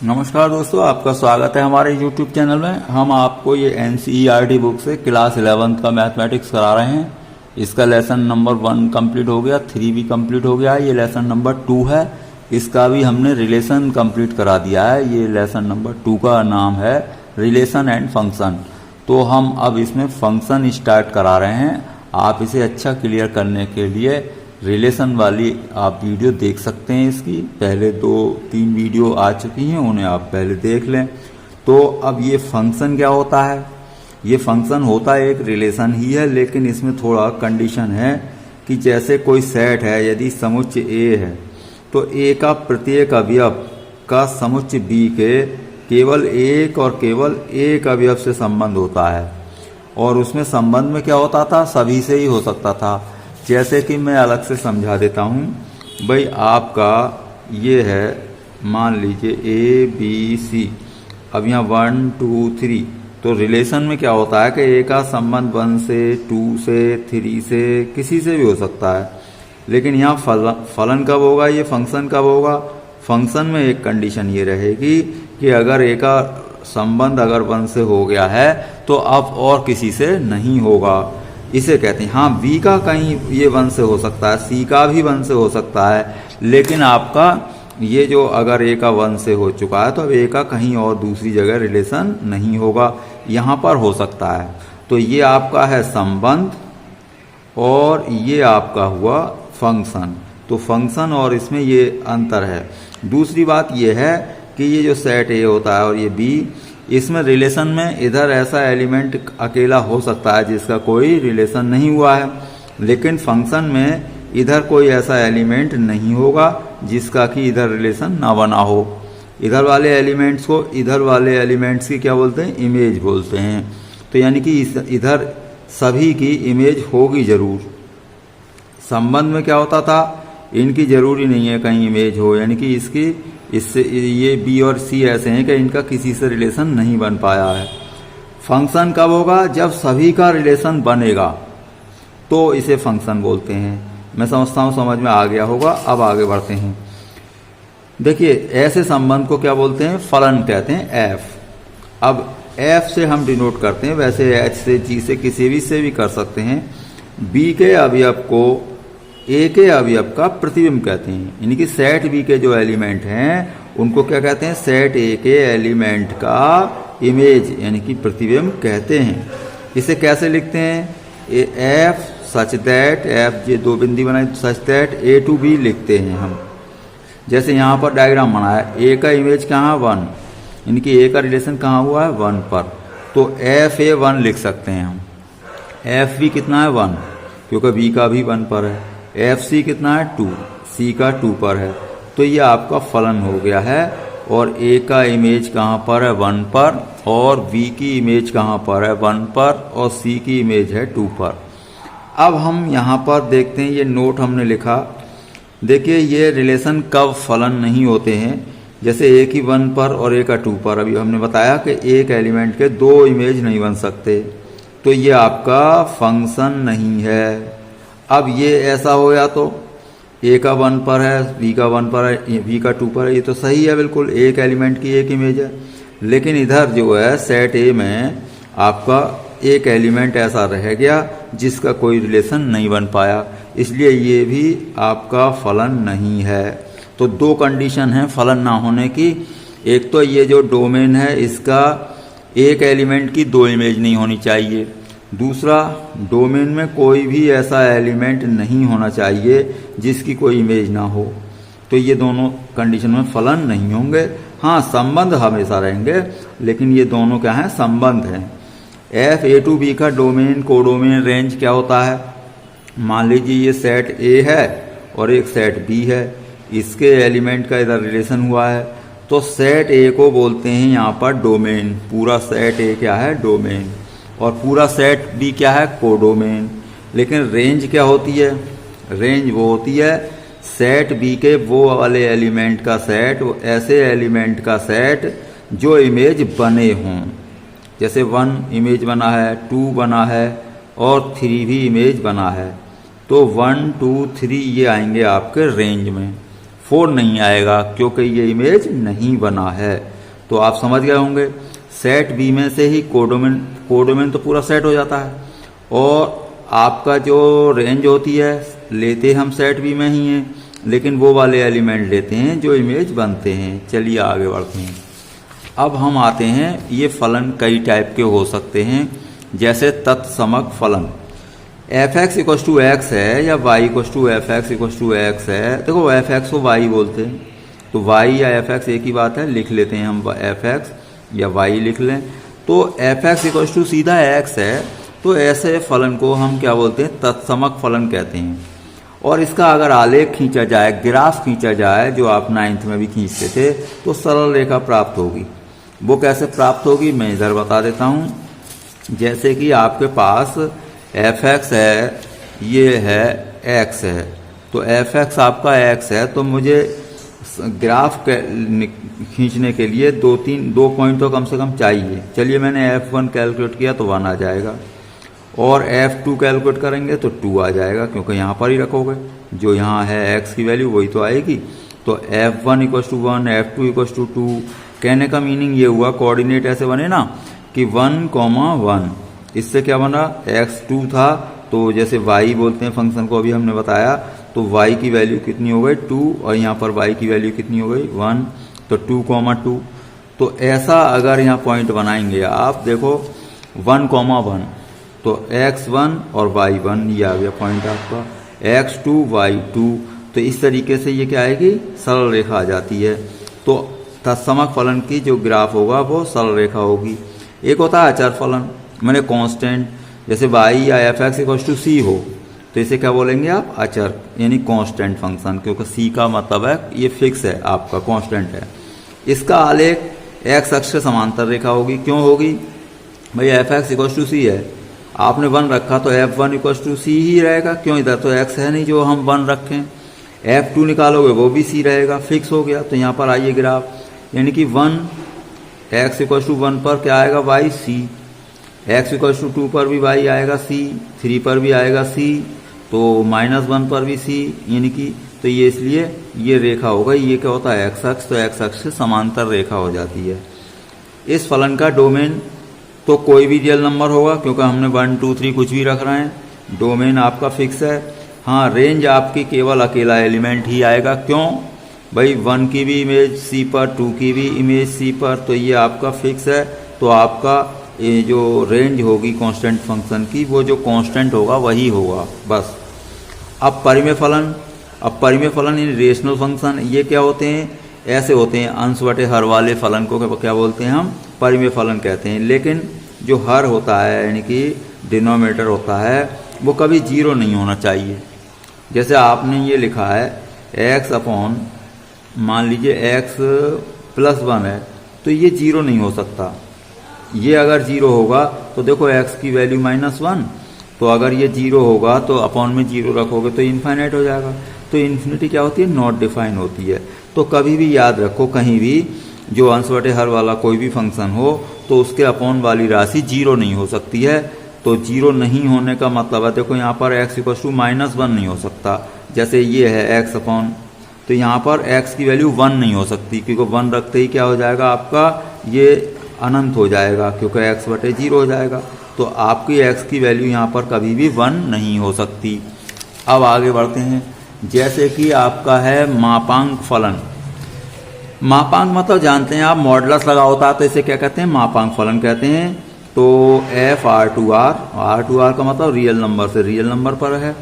नमस्कार दोस्तों, आपका स्वागत है हमारे YouTube चैनल में। हम आपको ये NCERT बुक से क्लास 11th का मैथमेटिक्स करा रहे हैं। इसका लेसन नंबर 1 कंप्लीट हो गया, 3 भी कंप्लीट हो गया है। ये लेसन नंबर 2 है, इसका भी हमने रिलेशन कंप्लीट करा दिया है। ये लेसन नंबर 2 का नाम है रिलेशन एंड फंक्शन। तो हम अब इसमें फंक्शन स्टार्ट करा रहे हैं। आप इसे अच्छा क्लियर करने के लिए रिलेशन वाली आप वीडियो देख सकते हैं। इसकी पहले 2-3 वीडियो आ चुकी हैं, उन्हें आप पहले देख लें। तो अब ये फंक्शन क्या होता है? ये फंक्शन होता है एक रिलेशन ही है, लेकिन इसमें थोड़ा कंडीशन है कि जैसे कोई सेट है, यदि समुच्चय ए है तो ए का प्रत्येक अवयव का समुच्चय बी के केवल एक और केवल एक अवयव से संबंध होता है। और उसमें संबंध में क्या होता था? सभी से ही हो सकता था। जैसे कि मैं अलग से समझा देता हूँ। भाई आपका ये है, मान लीजिए ABC, अब यहाँ 1 2 3। तो रिलेशन में क्या होता है कि ए का संबंध 1 से 2 से 3 से किसी से भी हो सकता है। लेकिन यहाँ फलन कब होगा? ये फंक्शन कब होगा? फंक्शन में एक कंडीशन ये रहेगी कि अगर ए का संबंध अगर 1 से हो गया है तो अब और किसी से नहीं होगा। इसे कहते हैं। हाँ, बी का कहीं ये 1 से हो सकता है, सी का भी 1 से हो सकता है, लेकिन आपका ये जो अगर ए का 1 से हो चुका है तो अब ए का कहीं और दूसरी जगह रिलेशन नहीं होगा, यहाँ पर हो सकता है। तो ये आपका है संबंध और ये आपका हुआ फंक्शन। तो फंक्शन और इसमें ये अंतर है। दूसरी बात ये है कि ये जो सेट ए होता है और ये बी, इसमें रिलेशन में इधर ऐसा एलिमेंट अकेला हो सकता है जिसका कोई रिलेशन नहीं हुआ है, लेकिन फंक्शन में इधर कोई ऐसा एलिमेंट नहीं होगा जिसका कि इधर रिलेशन ना बना हो। इधर वाले एलिमेंट्स को इधर वाले एलिमेंट्स की क्या बोलते हैं? इमेज बोलते हैं। तो यानी कि इधर सभी की इमेज होगी जरूर। संबंध में क्या होता था? इनकी जरूरी नहीं है कहीं इमेज हो, यानी कि इससे ये बी और सी ऐसे हैं कि इनका किसी से रिलेशन नहीं बन पाया है। फंक्शन कब होगा? जब सभी का रिलेशन बनेगा तो इसे फंक्शन बोलते हैं। मैं समझता हूँ समझ में आ गया होगा। अब आगे बढ़ते हैं। देखिए, ऐसे संबंध को क्या बोलते हैं? फलन कहते हैं, एफ। अब एफ से हम डिनोट करते हैं, वैसे एच से, जी से, किसी भी से भी कर सकते हैं। बी के अवयव को ए के अवयव का प्रतिबिंब कहते हैं। यानी कि सेट बी के जो एलिमेंट हैं उनको क्या कहते हैं? सेट ए के एलिमेंट का इमेज यानी कि प्रतिबिंब कहते हैं। इसे कैसे लिखते हैं? एफ सच दैट, एफ ये 2 बिंदी बनाए, such that A to B लिखते हैं हम। जैसे यहाँ पर डायग्राम बनाया, ए का इमेज कहाँ? 1, यानी कि ए का रिलेशन कहाँ हुआ है? 1 पर। तो एफ ए 1 लिख सकते हैं हम। एफ बी कितना है? 1, क्योंकि बी का भी 1 पर है। एफ सी कितना है? 2, सी का 2 पर है। तो ये आपका फलन हो गया है। और ए का इमेज कहाँ पर है? 1 पर। और बी की इमेज कहाँ पर है? 1 पर। और सी की इमेज है 2 पर। अब हम यहाँ पर देखते हैं, ये नोट हमने लिखा। देखिए, ये रिलेशन कब फलन नहीं होते हैं? जैसे ए की 1 पर और ए का 2 पर। अभी हमने बताया कि एक एलिमेंट के 2 इमेज नहीं बन सकते, तो ये आपका फंक्शन नहीं है। अब ये ऐसा हो, या तो ए का 1 पर है, बी का 1 पर है, बी का 2 पर है, ये तो सही है बिल्कुल, एक एलिमेंट की एक इमेज है। लेकिन इधर जो है सेट ए में आपका एक एलिमेंट ऐसा रह गया जिसका कोई रिलेशन नहीं बन पाया, इसलिए ये भी आपका फलन नहीं है। तो 2 कंडीशन है फलन ना होने की। एक तो ये जो डोमेन है इसका एक एलिमेंट की 2 इमेज नहीं होनी चाहिए। दूसरा, डोमेन में कोई भी ऐसा एलिमेंट नहीं होना चाहिए जिसकी कोई इमेज ना हो। तो ये दोनों कंडीशन में फलन नहीं होंगे। हाँ, संबंध हमेशा रहेंगे, लेकिन ये दोनों क्या हैं? संबंध हैं। एफ ए टू बी का डोमेन, कोडोमेन, रेंज क्या होता है? मान लीजिए ये सेट ए है और एक सेट बी है, इसके एलिमेंट का इधर रिलेशन हुआ है, तो सेट ए को बोलते हैं यहाँ पर डोमेन। पूरा सेट ए क्या है? डोमेन। और पूरा सेट बी क्या है? कोडोमेन। लेकिन रेंज क्या होती है? रेंज वो होती है सेट बी के वो वाले एलिमेंट का सेट, वो ऐसे एलिमेंट का सेट जो इमेज बने हों। जैसे 1 इमेज बना है, 2 बना है और 3 भी इमेज बना है, तो 1 2 3 ये आएंगे आपके रेंज में। 4 नहीं आएगा क्योंकि ये इमेज नहीं बना है। तो आप समझ गए होंगे सेट बी में से ही कोडोमेन तो पूरा सेट हो जाता है, और आपका जो रेंज होती है लेते हम सेट बी में ही हैं, लेकिन वो वाले एलिमेंट लेते हैं जो इमेज बनते हैं। चलिए आगे बढ़ते हैं। अब हम आते हैं, ये फलन कई टाइप के हो सकते हैं, जैसे तत्समक फलन F X equals to X है या Y equals to F X equals to X है। देखो एफ एक्स को वाई बोलते हैं, तो वाई या एफ एक्स एक ही बात है, लिख लेते हैं हम एफ एक्स या वाई लिख लें। तो एफ एक्स इक्वस टू सीधा एक्स है, तो ऐसे फलन को हम क्या बोलते हैं, तत्समक फलन कहते हैं। और इसका अगर आलेख खींचा जाए, ग्राफ खींचा जाए, जो आप 9th में भी खींचते थे, तो सरल रेखा प्राप्त होगी। वो कैसे प्राप्त होगी मैं इधर बता देता हूँ। जैसे कि आपके पास एफ एक्स है, ये है एक्स है, तो एफ एक्स आपका एक्स है, तो मुझे ग्राफ खींचने के लिए दो पॉइंट तो कम से कम चाहिए। चलिए मैंने F1 कैलकुलेट किया तो 1 आ जाएगा, और F2 कैलकुलेट करेंगे तो 2 आ जाएगा, क्योंकि यहाँ पर ही रखोगे, जो यहाँ है x की वैल्यू वही तो आएगी। तो F1 equals to 1, F2 equals to 2। कहने का मीनिंग ये हुआ, कोऑर्डिनेट ऐसे बने ना कि 1,1। इससे क्या बना, x2 था, तो जैसे y बोलते हैं फंक्शन को, अभी हमने बताया, तो y की वैल्यू कितनी हो गई 2, और यहाँ पर y की वैल्यू कितनी हो गई 1, तो 2,2। तो ऐसा अगर यहाँ पॉइंट बनाएंगे आप, देखो 1,1, तो x1 और y1 ये आ गया पॉइंट आपका, x2 y2। तो इस तरीके से ये क्या आएगी, सरल रेखा आ जाती है। तो तत्समक फलन की जो ग्राफ होगा वो सरल रेखा होगी। एक होता है अचर फलन, मैंने कांस्टेंट, जैसे y या एफ एक्स इक्वल टू सी हो, तो इसे क्या बोलेंगे आप, अचर, यानी कांस्टेंट फंक्शन, क्योंकि सी का मतलब है ये फिक्स है, आपका कांस्टेंट है। इसका आलेख एक्स अक्ष से समांतर रेखा होगी। क्यों होगी भाई, एफ एक्स इक्वल टू सी है, आपने 1 रखा तो F1 इक्वल टू सी ही रहेगा। क्यों, इधर तो x है नहीं जो हम 1 रखें। F2 निकालोगे वो भी c रहेगा, फिक्स हो गया। तो यहाँ पर आइए ग्राफ, यानी कि 1 x इक्वल टू 1 पर क्या आएगा y c, x equal to 2 पर भी y आएगा c, 3 पर भी आएगा c, तो -1 पर भी c, यानी कि तो ये इसलिए ये रेखा होगा, ये क्या होता है x अक्ष, तो x अक्ष से समांतर रेखा हो जाती है। इस फलन का डोमेन तो कोई भी रियल नंबर होगा, क्योंकि हमने 1 2 3 कुछ भी रख रहे हैं, डोमेन आपका फिक्स है। हाँ, रेंज आपकी केवल अकेला एलिमेंट ही आएगा। क्यों भाई, 1 की भी इमेज C पर, 2 की भी इमेज C पर, तो ये आपका फिक्स है। तो आपका ये जो रेंज होगी कांस्टेंट फंक्शन की, वो जो कांस्टेंट होगा वही होगा बस। अब परिमेय फलन इन रेशनल फंक्शन, ये क्या होते हैं, ऐसे होते हैं, अंश बटे हर वाले फलन को क्या बोलते हैं हम, परिमेय फलन कहते हैं। लेकिन जो हर होता है, यानी कि डिनोमिनेटर होता है, वो कभी 0 नहीं होना चाहिए। जैसे आपने ये लिखा है x अपॉन, मान लीजिए x प्लस 1 है, तो ये 0 नहीं हो सकता। ये अगर 0 होगा तो देखो x की वैल्यू -1, तो अगर ये 0 होगा तो अपॉन में 0 रखोगे तो इनफाइनाइट हो जाएगा। तो इन्फिनिटी क्या होती है, नॉट डिफाइन होती है। तो कभी भी याद रखो, कहीं भी जो अंश बटे हर वाला कोई भी फंक्शन हो, तो उसके अपॉन वाली राशि 0 नहीं हो सकती है। तो 0 नहीं होने का मतलब है, देखो यहाँ पर x इक्वल टू -1 नहीं हो सकता। जैसे ये है x अपॉन, तो यहाँ पर x की वैल्यू 1 नहीं हो सकती, क्योंकि 1 रखते ही क्या हो जाएगा आपका, ये अनंत हो जाएगा, क्योंकि x बटे 0 हो जाएगा। तो आपकी x की वैल्यू यहाँ पर कभी भी 1 नहीं हो सकती। अब आगे बढ़ते हैं, जैसे कि आपका है मापांक फलन। मापांक मतलब जानते हैं आप, मॉडुलस लगा होता है, तो इसे क्या कहते हैं, मापांक फलन कहते हैं। तो R2R का मतलब रियल नंबर से रियल नंबर पर है,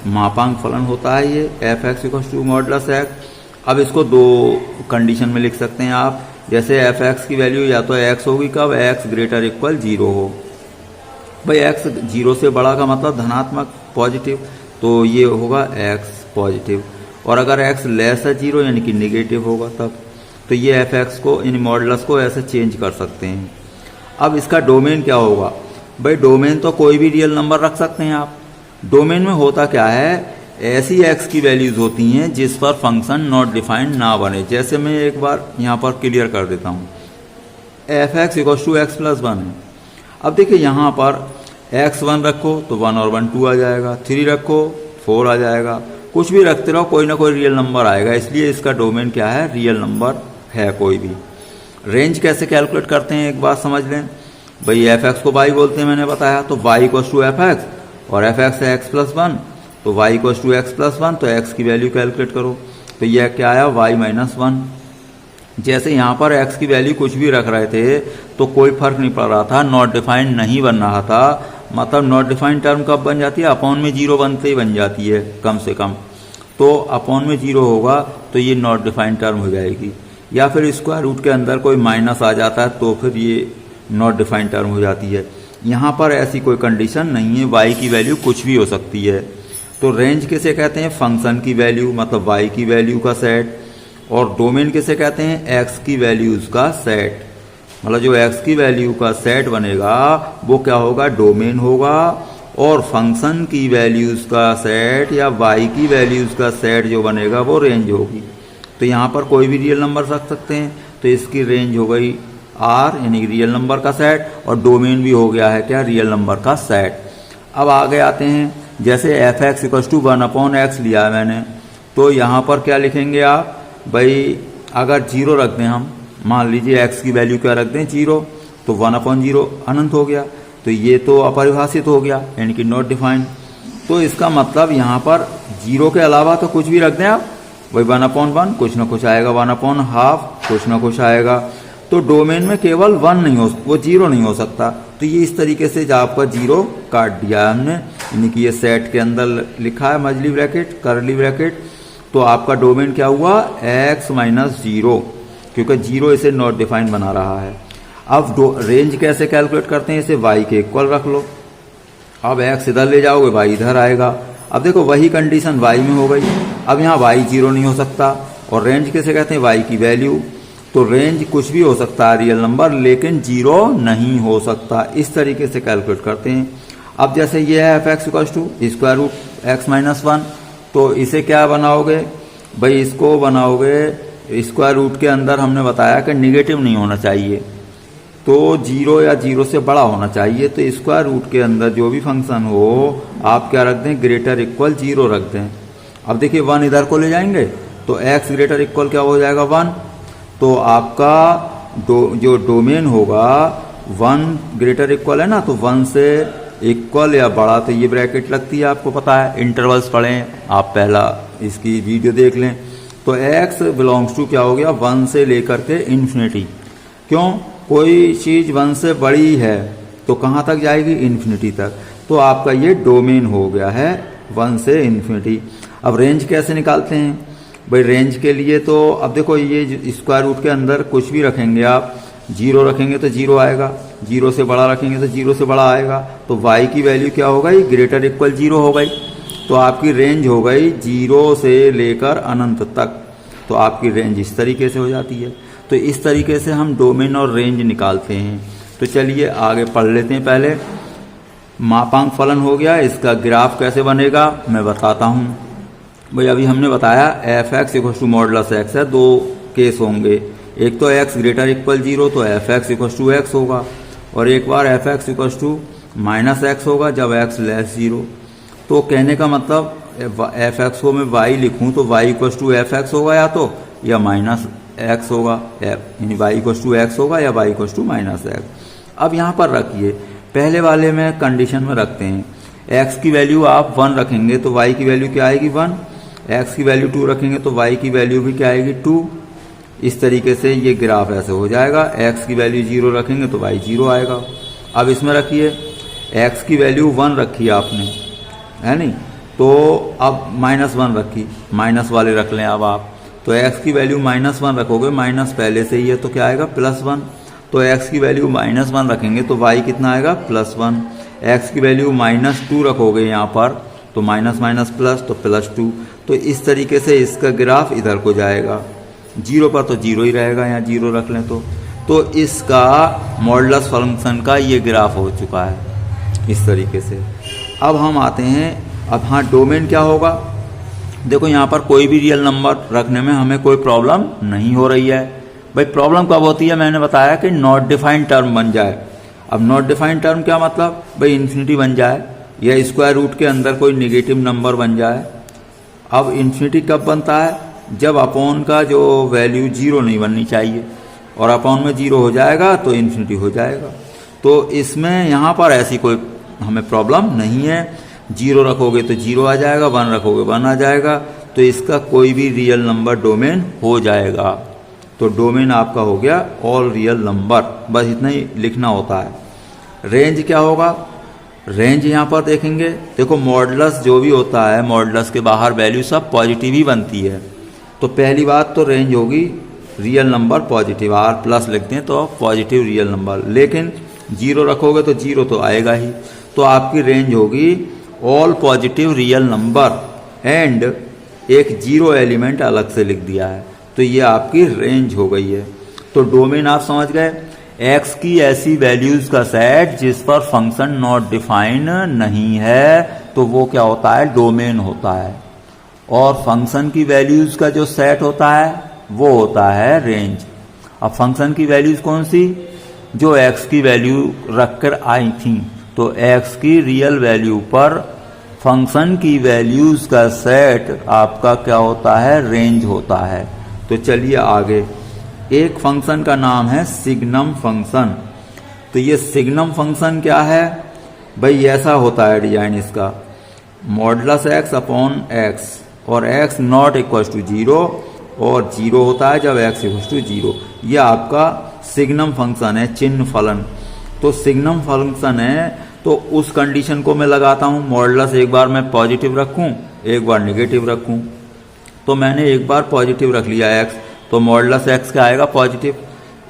मापांक फलन होता है ये, F x equal to modulus X. अब इसको 2 कंडीशन में लिख सकते हैं आप, जैसे एफ एक्स की वैल्यू या तो x होगी कब, x ग्रेटर इक्वल 0 हो। भाई x 0 से बड़ा का मतलब धनात्मक, पॉजिटिव, तो ये होगा x पॉजिटिव। और अगर x लेस है 0 यानी कि निगेटिव होगा तब। तो ये एफ एक्स को, इन मॉडुलस को ऐसे चेंज कर सकते हैं। अब इसका डोमेन क्या होगा, भाई डोमेन तो कोई भी रियल नंबर रख सकते हैं आप। डोमेन में होता क्या है, ऐसी x की वैल्यूज होती हैं जिस पर फंक्शन नॉट डिफाइंड ना बने। जैसे मैं एक बार यहाँ पर क्लियर कर देता हूँ, F x equal to X plus 1 है। अब देखिए यहाँ पर x1 रखो तो 1 और 1 2 आ जाएगा, 3 रखो 4 आ जाएगा, कुछ भी रखते रहो कोई ना कोई रियल नंबर आएगा। इसलिए इसका डोमेन क्या है, रियल नंबर है कोई भी। रेंज कैसे कैलकुलेट करते हैं एक बात समझ लें भाई। एफ एक्स को वाई बोलते हैं मैंने बताया, तो Y equals to F X और एफ एक्स है एक्स प्लस वन, तो Y equals to X plus one, तो एक्स की वैल्यू कैलकुलेट करो, तो यह क्या आया वाई माइनस वन। जैसे यहाँ पर एक्स की वैल्यू कुछ भी रख रहे थे तो कोई फर्क नहीं पड़ रहा था, नॉट डिफाइंड नहीं बन रहा था। मतलब नॉट डिफाइंड टर्म कब बन जाती है, अपॉन में जीरो बनते ही बन जाती है कम से कम, तो अपॉन में जीरो होगा तो ये नॉट डिफाइंड टर्म हो जाएगी। या फिर स्क्वायर रूट के अंदर कोई माइनस आ जाता है तो फिर ये नॉट डिफाइंड टर्म हो जाती है। यहाँ पर ऐसी कोई कंडीशन नहीं है, वाई की वैल्यू कुछ भी हो सकती है। तो रेंज किसे कहते हैं, फंक्शन की वैल्यू मतलब वाई की वैल्यू का सेट, और डोमेन किसे कहते हैं, एक्स की वैल्यूज का सेट। मतलब जो एक्स की वैल्यू का सेट बनेगा वो क्या होगा, डोमेन होगा, और फंक्शन की वैल्यूज का सेट या वाई की वैल्यूज का सेट जो बनेगा वो रेंज होगी। तो यहाँ पर कोई भी रियल नंबर रख सकते हैं, तो इसकी रेंज हो गई आर यानी रियल नंबर का सेट, और डोमेन भी हो गया है क्या, रियल नंबर का सेट। अब आगे आते हैं, जैसे F X equals to one upon X लिया है मैंने, तो यहाँ पर क्या लिखेंगे आप भाई, अगर जीरो रख दें हम, मान लीजिए एक्स की वैल्यू क्या रख दें जीरो, तो वन अपॉन जीरो अनंत हो गया, तो ये तो अपरिभाषित हो गया यानी कि नॉट डिफाइंड। तो इसका मतलब यहाँ पर जीरो के अलावा तो कुछ भी रख दें आप, वही वन अपॉन वन कुछ ना कुछ आएगा, वन अपॉन हाफ कुछ ना कुछ आएगा। तो डोमेन में केवल वन नहीं हो, वो जीरो नहीं हो सकता। तो ये इस तरीके से आपका जीरो काट दिया है हमने, यानी कि ये सेट के अंदर लिखा है मजली ब्रैकेट करली ब्रैकेट, तो आपका डोमेन क्या हुआ, एक्स माइनस जीरो, क्योंकि जीरो इसे नॉट डिफाइंड बना रहा है। अब रेंज कैसे कैलकुलेट करते हैं, इसे वाई के इक्वल रख लो। अब एक्स इधर ले जाओगे वाई इधर आएगा। अब देखो वही कंडीशन वाई में हो गई, अब यहाँ वाई जीरो नहीं हो सकता। और रेंज कैसे कहते हैं, वाई की वैल्यू, तो रेंज कुछ भी हो सकता है रियल नंबर, लेकिन जीरो नहीं हो सकता। इस तरीके से कैलकुलेट करते हैं। अब जैसे ये है F X equals to square root X minus one, तो इसे क्या बनाओगे भाई, इसको बनाओगे स्क्वायर रूट के अंदर हमने बताया कि निगेटिव नहीं होना चाहिए, तो जीरो या जीरो से बड़ा होना चाहिए। तो स्क्वायर रूट के अंदर जो भी फंक्शन हो आप क्या रख दें, ग्रेटर इक्वल जीरो रख दें। अब देखिए वन इधर को ले जाएंगे तो एक्स ग्रेटर इक्वल क्या हो जाएगा, वन। तो आपका जो डोमेन होगा वन ग्रेटर इक्वल है ना, तो वन से इक्वल या बड़ा, तो ये ब्रैकेट लगती है, आपको पता है, इंटरवल्स पढ़ें आप, पहला इसकी वीडियो देख लें। तो x बिलोंग्स टू क्या हो गया, वन से लेकर के इन्फिनिटी। क्यों, कोई चीज़ वन से बड़ी है तो कहाँ तक जाएगी, इन्फिनिटी तक। तो आपका ये डोमेन हो गया है वन से इन्फिनिटी। अब रेंज कैसे निकालते हैं भाई, रेंज के लिए तो अब देखो ये स्क्वायर रूट के अंदर कुछ भी रखेंगे आप, जीरो रखेंगे तो जीरो आएगा, जीरो से बड़ा रखेंगे तो जीरो से बड़ा आएगा। तो y की वैल्यू क्या हो गई, ग्रेटर इक्वल जीरो हो गई। तो आपकी रेंज हो गई जीरो से लेकर अनंत तक। तो आपकी रेंज इस तरीके से हो जाती है। तो इस तरीके से हम डोमेन और रेंज निकालते हैं। तो चलिए आगे पढ़ लेते हैं। पहले मापांक फलन हो गया, इसका ग्राफ कैसे बनेगा मैं बताता हूँ भाई। अभी हमने बताया f x equal to modulus x है, दो केस होंगे, एक तो एक्स ग्रेटर इक्वल जीरो तो f x equal to x होगा, और एक बार f x equal to minus x होगा जब एक्स लेस जीरो। तो कहने का मतलब एफ एक्स को मैं वाई लिखूँ तो Y equal to F X होगा या तो, या माइनस एक्स होगा, यानी वाई इक्वल टू एक्स होगा या Y equal to minus X. अब यहाँ पर रखिए, पहले वाले में कंडीशन में रखते हैं, एक्स की वैल्यू आप वन रखेंगे तो वाई की वैल्यू क्या आएगी, वन। एक्स की वैल्यू टू रखेंगे तो वाई की वैल्यू भी क्या आएगी, टू। इस तरीके से ये ग्राफ ऐसे हो जाएगा। एक्स की वैल्यू जीरो रखेंगे तो वाई जीरो आएगा। अब इसमें रखिए एक्स की वैल्यू वन रखी आपने, है नहीं, तो अब माइनस वन रखी, माइनस वाले रख लें अब आप। तो एक्स की वैल्यू माइनस वन रखोगे, माइनस पहले से ही है तो क्या आएगा, प्लस वन। तो एक्स की वैल्यू माइनस वन रखेंगे तो वाई कितना आएगा, प्लस वन। एक्स की वैल्यू माइनस टू रखोगे यहाँ पर तो माइनस माइनस प्लस तो प्लस टू। तो इस तरीके से इसका ग्राफ इधर को जाएगा, जीरो पर तो जीरो ही रहेगा, यहाँ जीरो रख लें तो इसका मॉडुलस फंक्शन का ये ग्राफ हो चुका है इस तरीके से। अब हम आते हैं, अब हाँ डोमेन क्या होगा। देखो यहाँ पर कोई भी रियल नंबर रखने में हमें कोई प्रॉब्लम नहीं हो रही है भाई। प्रॉब्लम कब होती है, मैंने बताया कि नॉट डिफाइंड टर्म बन जाए। अब नॉट डिफाइंड टर्म क्या मतलब भाई, इन्फिनिटी बन जाए या स्क्वायर रूट के अंदर कोई नेगेटिव नंबर बन जाए। अब इन्फिनिटी कब बनता है, जब अपॉन का जो वैल्यू जीरो नहीं बननी चाहिए। और अपॉन में 0 हो जाएगा तो इन्फिनिटी हो जाएगा। तो इसमें यहाँ पर ऐसी कोई हमें प्रॉब्लम नहीं है। 0 रखोगे तो 0 आ जाएगा, 1 रखोगे 1 आ जाएगा, तो इसका कोई भी रियल नंबर डोमेन हो जाएगा। तो डोमेन आपका हो गया ऑल रियल नंबर, बस इतना ही लिखना होता है। रेंज क्या होगा? रेंज यहाँ पर देखेंगे, देखो मॉडुलस जो भी होता है, मॉडुलस के बाहर वैल्यू सब पॉजिटिव ही बनती है। तो पहली बात तो रेंज होगी real number positive, R plus लिखते हैं तो पॉजिटिव रियल नंबर, लेकिन 0 रखोगे तो 0 तो आएगा ही। तो आपकी रेंज होगी all positive real number and एक 0 एलिमेंट अलग से लिख दिया है, तो ये आपकी रेंज हो गई है। तो डोमेन आप समझ गए, x की ऐसी वैल्यूज का सेट जिस पर फंक्शन नॉट डिफाइन नहीं है, तो वो क्या होता है? डोमेन होता है। और फंक्शन की वैल्यूज का जो सेट होता है वो होता है रेंज। अब फंक्शन की वैल्यूज कौन सी? जो x की वैल्यू रखकर आई थी, तो x की रियल वैल्यू पर फंक्शन की वैल्यूज का सेट आपका क्या होता है? रेंज होता है। तो चलिए आगे, एक फंक्शन का नाम है सिग्नम फंक्शन। तो ये सिग्नम फंक्शन क्या है भाई? ऐसा होता है डिजाइन इसका, मॉडुलस x अपॉन x और x नॉट इक्वल टू 0 और 0 होता है जब x इक्वल टू 0। ये आपका सिग्नम फंक्शन है, चिन्ह फलन। तो सिग्नम फंक्शन है, तो उस कंडीशन को मैं लगाता हूँ, मॉडुलस एक बार मैं पॉजिटिव रखूँ, एक बार निगेटिव रखूँ। तो मैंने एक बार पॉजिटिव रख लिया x, तो मॉडुलस x क्या आएगा? पॉजिटिव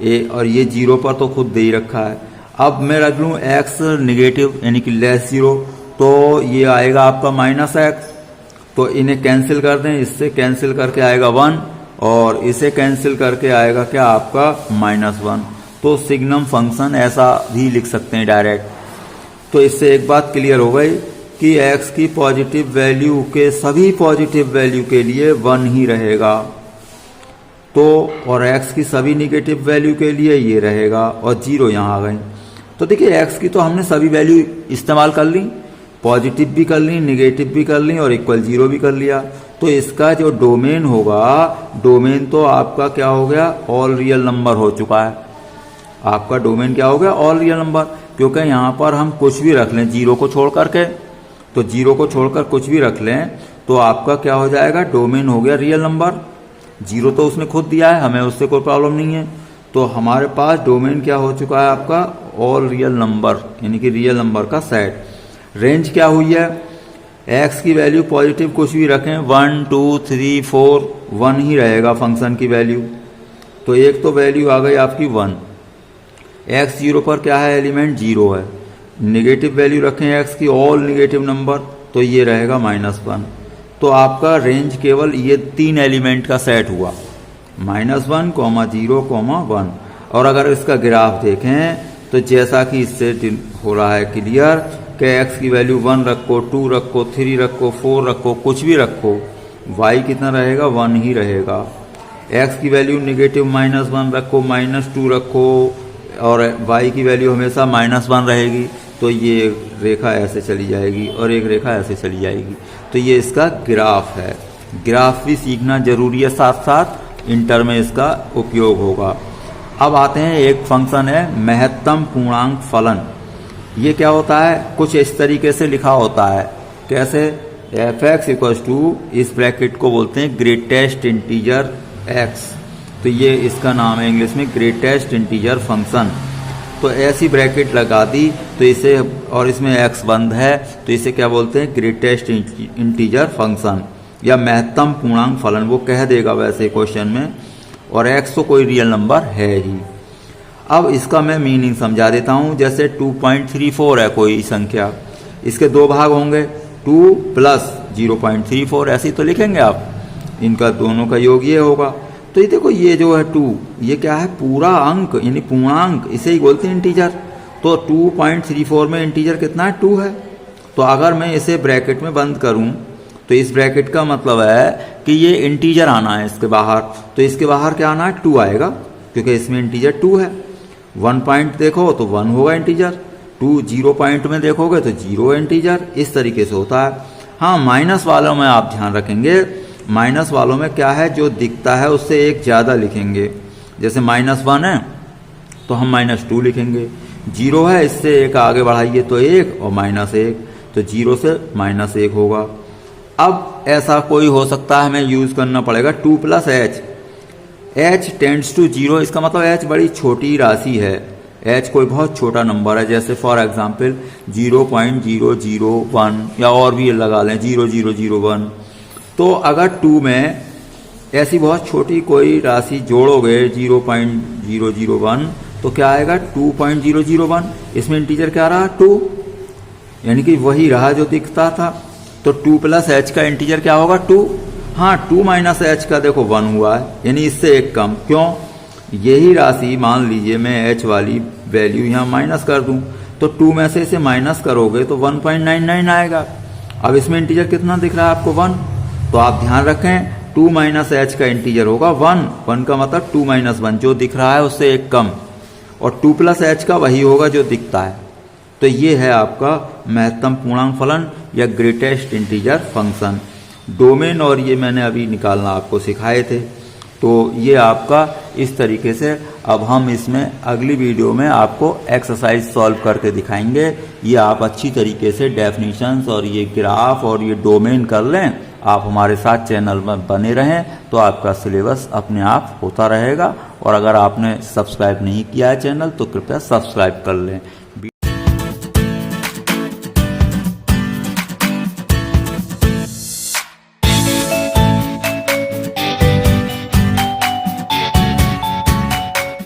ए, और ये 0 पर तो खुद दे ही रखा है। अब मैं रख लूँ x निगेटिव यानी कि लेस 0, तो ये आएगा आपका माइनस x। तो इन्हें कैंसिल कर दें, इससे कैंसिल करके आएगा 1 और इसे कैंसिल करके आएगा क्या? आपका -1। तो सिग्नम फंक्शन ऐसा भी लिख सकते हैं डायरेक्ट। तो इससे एक बात क्लियर हो गई कि x की पॉजिटिव वैल्यू के सभी पॉजिटिव वैल्यू के लिए 1 ही रहेगा, तो और x की सभी निगेटिव वैल्यू के लिए ये रहेगा, और 0 यहाँ आ गई। तो देखिए x की तो हमने सभी वैल्यू इस्तेमाल कर ली, पॉजिटिव भी कर ली, निगेटिव भी कर ली और इक्वल 0 भी कर लिया। तो इसका जो डोमेन होगा, डोमेन तो आपका क्या हो गया? ऑल रियल नंबर हो चुका है। आपका डोमेन क्या हो गया? ऑल रियल नंबर, क्योंकि यहाँ पर हम कुछ भी रख लें 0 को छोड़ करके, तो 0 को छोड़कर कुछ भी रख लें तो आपका क्या हो जाएगा? डोमेन हो गया रियल नंबर। 0 तो उसने खुद दिया है, हमें उससे कोई प्रॉब्लम नहीं है। तो हमारे पास डोमेन क्या हो चुका है? आपका ऑल रियल नंबर, यानी कि रियल नंबर का सेट। रेंज क्या हुई है? x की वैल्यू पॉजिटिव कुछ भी रखें, 1 2 3 4 1 ही रहेगा फंक्शन की वैल्यू। तो एक तो वैल्यू आ गई आपकी 1। x 0 पर क्या है? एलिमेंट 0 है। निगेटिव वैल्यू रखें x की, ऑल निगेटिव नंबर, तो ये रहेगा -1। तो आपका रेंज केवल ये 3 एलिमेंट का सेट हुआ, -1, 0, 1। और अगर इसका ग्राफ देखें तो जैसा कि इससे हो रहा है क्लियर कि x की वैल्यू 1 रखो, 2 रखो, 3 रखो, 4 रखो, कुछ भी रखो, y कितना रहेगा? 1 ही रहेगा। x की वैल्यू निगेटिव -1 रखो, -2 रखो, और y की वैल्यू हमेशा -1 रहेगी। तो ये रेखा ऐसे चली जाएगी और एक रेखा ऐसे चली जाएगी। तो ये इसका ग्राफ है। ग्राफ भी सीखना जरूरी है, साथ साथ इंटर में इसका उपयोग होगा। अब आते हैं, एक फंक्शन है महत्तम पूर्णांक फलन। ये क्या होता है? कुछ इस तरीके से लिखा होता है। कैसे? f(x) इक्वल्स टू, इस ब्रैकेट को बोलते हैं ग्रेटेस्ट इंटीजर x। तो ये इसका नाम है इंग्लिश में ग्रेटेस्ट इंटीजर फंक्शन। तो ऐसी ब्रैकेट लगा दी तो इसे, और इसमें x बंद है, तो इसे क्या बोलते हैं? ग्रेटेस्ट इंटीजर फंक्शन या महत्तम पूर्णांक फलन। वो कह देगा वैसे क्वेश्चन में, और x तो कोई रियल नंबर है ही। अब इसका मैं मीनिंग समझा देता हूँ। जैसे 2.34 है कोई संख्या, इसके 2 भाग होंगे, 2 प्लस 0.34, ऐसे तो लिखेंगे आप। इनका दोनों का योग ये होगा। तो ये देखो, ये जो है 2, ये क्या है? पूरा अंक यानी पूर्णांक, इसे ही बोलते हैं इंटीजर। तो 2.34 में इंटीजर कितना है? 2 है। तो अगर मैं इसे ब्रैकेट में बंद करूं तो इस ब्रैकेट का मतलब है कि ये इंटीजर आना है इसके बाहर। तो इसके बाहर क्या आना है? 2 आएगा, क्योंकि इसमें इंटीजर 2 है। 1 पॉइंट देखो तो 1 होगा इंटीजर, 2 0 पॉइंट में देखोगे तो 0 इंटीजर। इस तरीके से होता है। हाँ, माइनस वालों में आप ध्यान रखेंगे, माइनस वालों में क्या है? जो दिखता है उससे एक ज़्यादा लिखेंगे। जैसे -1 है तो हम -2 लिखेंगे, 0 है इससे एक आगे बढ़ाइए तो 1 और -1, तो 0 से -1 होगा। अब ऐसा कोई हो सकता है हमें यूज करना पड़ेगा 2 + h, h टेंड्स टू 0, इसका मतलब h बड़ी छोटी राशि है, h कोई बहुत छोटा नंबर है, जैसे फॉर एग्जाम्पल 0.001 या और भी लगा लें 0001। तो अगर 2 में ऐसी बहुत छोटी कोई राशि जोड़ोगे 0.001 तो क्या आएगा 2.001, इसमें इंटीजर क्या रहा 2, यानी कि वही रहा जो दिखता था। तो 2 + h का इंटीजर क्या होगा 2, हाँ 2 - h का देखो 1 हुआ है, यानी इससे एक कम। क्यों, यही राशि मान लीजिए मैं h वाली वैल्यू यहाँ माइनस कर दूं तो 2 में से इसे माइनस करोगे तो 1.99 आएगा। अब इसमें इंटीजर कितना दिख रहा है आपको 1, तो आप ध्यान रखें 2 - h का इंटीजर होगा 1 का मतलब 2 - 1 जो दिख रहा है उससे एक कम, और 2 + h का वही होगा जो दिखता है। तो ये है आपका महत्तम पूर्णांक फलन या ग्रेटेस्ट इंटीजर फंक्शन। डोमेन और ये मैंने अभी निकालना आपको सिखाए थे। तो ये आपका इस तरीके से, अब हम इसमें अगली वीडियो में आपको एक्सरसाइज सॉल्व करके दिखाएंगे। ये आप अच्छी तरीके से डेफिनेशंस और ये ग्राफ और ये डोमेन कर लें, आप हमारे साथ चैनल में बने रहें तो आपका सिलेबस अपने आप होता रहेगा। और अगर आपने सब्सक्राइब नहीं किया है चैनल तो कृपया सब्सक्राइब कर लें।